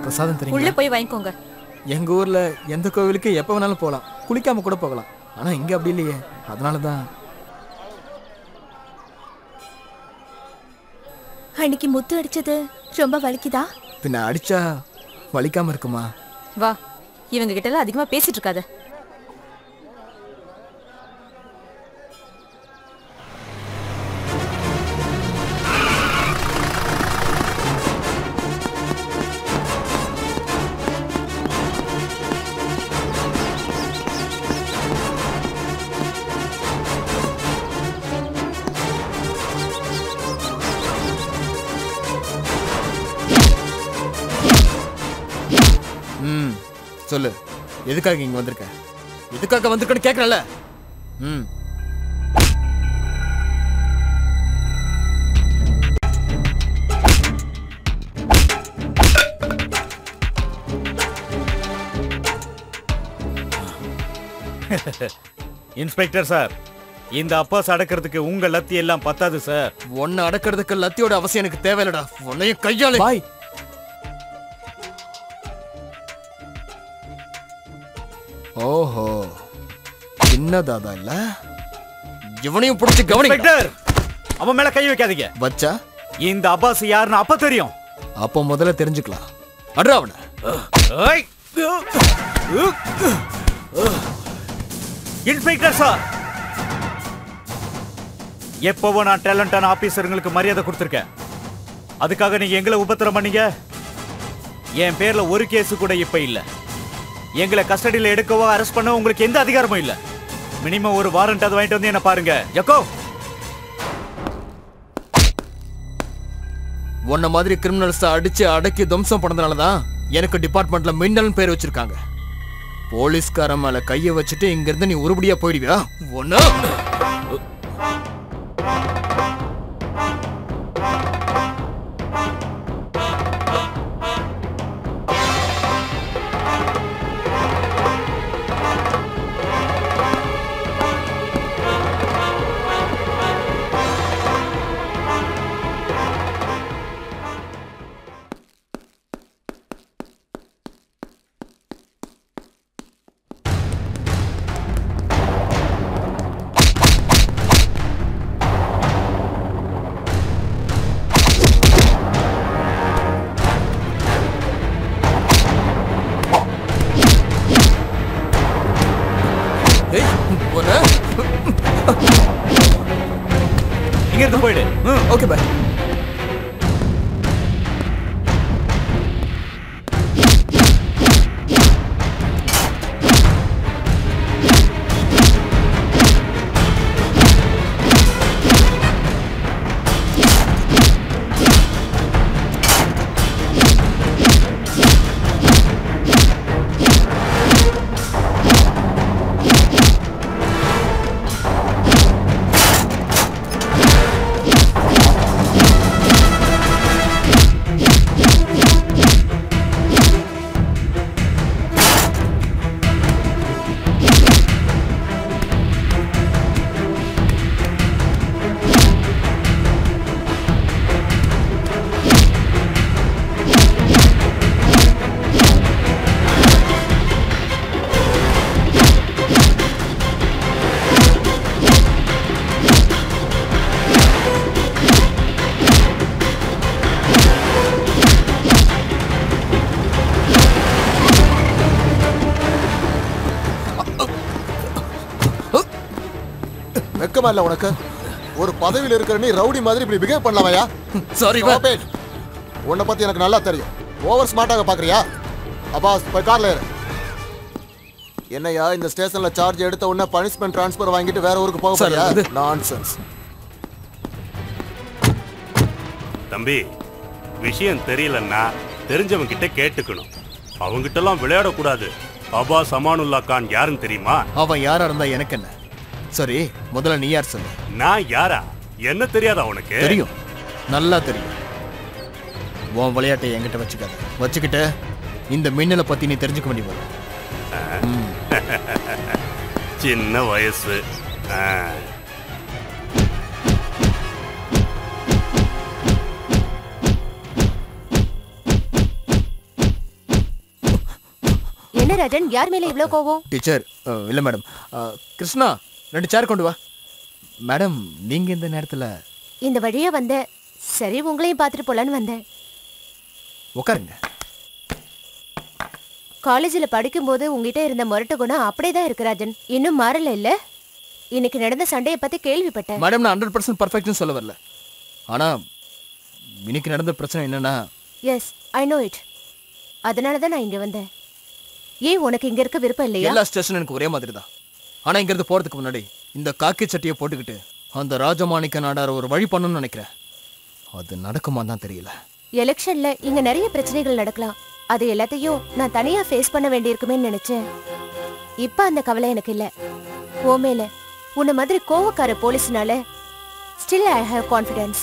பிரசாதம் தெரியும். உள்ள போய் வாங்கிக்கோங்க. எங்க ஊர்ல எந்த கோவிலுக்கு எப்ப வேணாலும் போகலாம், குளிக்காம கூட போகலாம். ஆனா இங்க அப்படி இல்லையே, அதனாலதான். அன்னைக்கு முத்து அடிச்சது ரொம்ப வலிக்குதா? பின்ன அடிச்சா வலிக்காம இருக்குமா? வா, இவங்க கிட்ட எல்லாம் அதிகமா பேசிட்டு இருக்காத. சொல்லு, எதுக்காக இங்க வந்திருக்க? எதுக்காக வந்திருக்கன்னு கேட்கறல? இன்ஸ்பெக்டர் சார், இந்த அப்பாஸ் அடக்கிறதுக்கு உங்க லத்தி எல்லாம் பத்தாது சார். உன்னை அடக்கிறதுக்கு லத்தியோட அவசியம் எனக்கு தேவையில்லடா. உன்னையும் கையால பாய். ஓஹோ, சின்னதாதா இல்ல? இவனையும் பிடிச்சி கவனிங்க. அவன் மேல கை வைக்காதீங்க. வச்சா இந்த அப்பாஸ் யாருன்னு அப்ப தெரியும். அப்போ முதல்ல தெரிஞ்சுக்கலாம். அட்ரா அவனை. இன்ஸ்பெக்டர் சார், எப்பவும் நான் டேலண்டான ஆபீசர்களுக்கு மரியாதை கொடுத்திருக்கேன். அதுக்காக நீங்க எங்களை உபத்திரம் பண்ணீங்க. என் பேர்ல ஒரு கேஸ் கூட இப்ப இல்ல. எங்களை கஸ்டடியில் எடுக்கவோ அரெஸ்ட் பண்ணவோ உங்களுக்கு எந்த அதிகாரமும் இல்ல. மினிமம் ஒரு வாரண்ட் அது வாங்கிட்டு வந்து என்ன பாருங்க. யக்கோ, உன்ன மாதிரி கிரிமினல்ஸ் அடிச்சு அடக்கி துவம்சம் பண்ணதுனாலதான் எனக்கு டிபார்ட்மெண்ட்ல மின்னல் பேர் வச்சிருக்காங்க. போலீஸ்கார மேல கைய வச்சுட்டு இங்க இருந்து நீ உருப்படியா போயிடுவியா? ஒண்ணு இங்க இருந்து போயிடு. Okay bye. வெக்கமா இல்ல உனக்கு? ஒரு பதவியில் இருக்கிற நீ ரவுடி மாதிரி இப்படி பிஹேவ் பண்ணலாமையா? சாரி பாப்பேன், உன்னை பத்தி எனக்கு நல்லா தெரியும். ஓவர் ஸ்மார்ட்டாக பாக்குறியா? அப்பாஸ், போய் கார்ல ஏறு. என்னையா இந்த ஸ்டேஷன்ல சார்ஜ் எடுத்த உடனே பனிஷ்மெண்ட் ட்ரான்ஸ்ஃபர் வாங்கிட்டு வேற ஊருக்கு போக போறியா? நான்சென்ஸ். தம்பி, விஷயம் தெரியலன்னா தெரிஞ்சவங்க கிட்ட கேட்டுக்கணும். அவங்க எல்லாம் விளையாடக்கூடாது. அப்பாஸ் அமானுல்லா கான் யாருன்னு தெரியுமா? அவன் யாரா இருந்தா எனக்கு என்ன? சரி, முதல்ல நீ யார் சொல்லு. நான் யாரா? என்ன தெரியாதா உனக்கு? தெரியும், நல்லா தெரியும். உன் விளையாட்டை என்கிட்ட வச்சுக்காத. வச்சுக்கிட்டு இந்த மின்னலை பத்தி நீ தெரிஞ்சுக்க வேண்டிய வரும். சின்ன வயசு. என்ன ராஜன், யார் மேல இவ்ளோ கோவம்? டீச்சர் இல்ல மேடம். கிருஷ்ணா 2 சேர் கொண்டு வா. மேடம் நீங்க இந்த நேரத்துல இந்த வழியா வந்தேன். சரி உங்களையும் பார்த்துட்டு போலான்னு வந்தேன். உட்காருங்க. காலேஜில் படிக்கும்போது உங்ககிட்ட இருந்த முரட்டு குணம் அப்படியே தான் இருக்கு ராஜன். இன்னும் மாறல இல்ல? இன்னைக்கு நடந்த சண்டையை பத்தி கேள்விப்பட்டேன். மேடம் நான் 100% பர்ஃபெக்ட்னு சொல்ல வரல. ஆனா இன்னைக்கு நடந்த பிரச்சனை என்னன்னா, எஸ் ஐ நோ இட். அதனால தான் நான் இங்க வந்தேன். ஏன் உனக்கு இங்க இருக்க விருப்பம் இல்லையா? எல்லா ஸ்டேஷனும் எனக்கு ஒரே மாதிரி தான். ஆனா இங்க இருந்து போறதுக்கு முன்னாடி இந்த காக்கி சட்டியை போட்டுக்கிட்டு அந்த ராஜமாணிக்க நாடார ஒரு வழி பண்ணணும்னு நினைக்கிறேன். அது நடக்குமா தான் தெரியல. எலெக்ஷன்ல இங்க நிறைய பிரச்சனைகள் நடக்கலாம். அது எல்லாத்தையும் நான் தனியா ஃபேஸ் பண்ண வேண்டியிருக்குமேன்னு நினைச்சேன். இப்ப அந்த கவலை எனக்கு இல்ல. ஓ மேல உன்ன மாதிரி கோவக்கார போலீஸ்னால ஸ்டில் ஐ ஹேவ் கான்ஃபிடன்ஸ்.